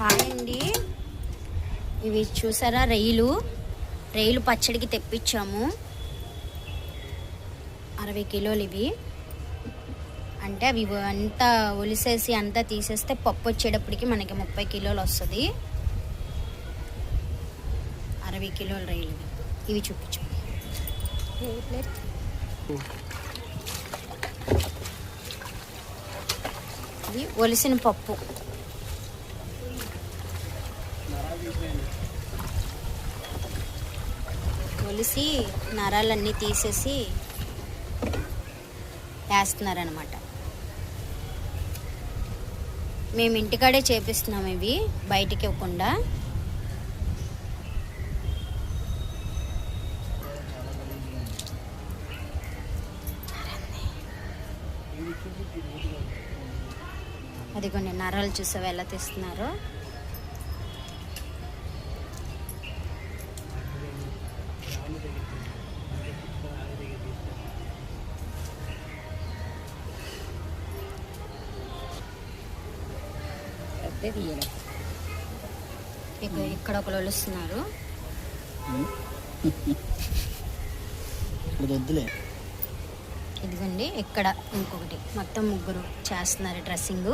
Hi అండి. ఇవి చూసారా, రొయ్యలు పచ్చడికి తెప్పించాము. 60 కిలోలు ఇవి. అంటే అవి అంతా ఒలిసేసి అంతా తీసేస్తే పప్పు వచ్చేటప్పటికి మనకి 30 కిలోలు వస్తుంది. 60 కిలోల రొయ్యలు ఇవి చూపించాము. ఇది ఒలిసిన పప్పు. ఒలిసి నరాలన్నీ తీసేసి వేస్తున్నారనమాట. మేము ఇంటికాడే చేపిస్తున్నాం, ఇవి బయటికి ఇవ్వకుండా. అది కొన్ని నరాలు చూసావు ఎలా తీస్తున్నారు. ఇక్కడ ఒకరు ఒలుస్తున్నారు. ఇదిగోండి ఇక్కడ ఇంకొకటి. మొత్తం ముగ్గురు చేస్తున్నారు డ్రెస్సింగ్.